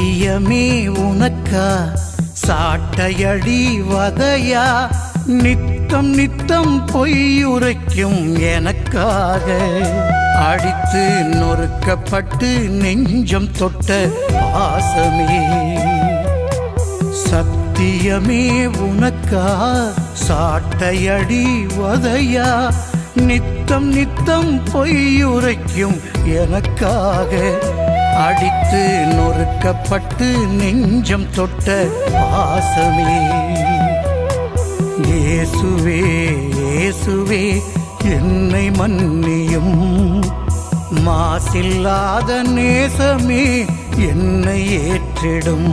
சத்தியமே உனக்கா சாட்டையடி வதையா நித்தம் நித்தம் பொய்யுரைக்கும் எனக்காக அடித்து நொறுக்கப்பட்டு நெஞ்சம் தொட்ட பாசமே சத்தியமே உனக்கா சாட்டையடி வதையா நித்தம் நித்தம் பொய்யுரைக்கும் எனக்காக அடித்து நொறுக்கப்பட்டு நெஞ்சம் தொட்ட பாசமே இயேசுவே இயேசுவே என்னை மன்னியும் மாசில்லாத நேசமே என்னை ஏற்றிடும்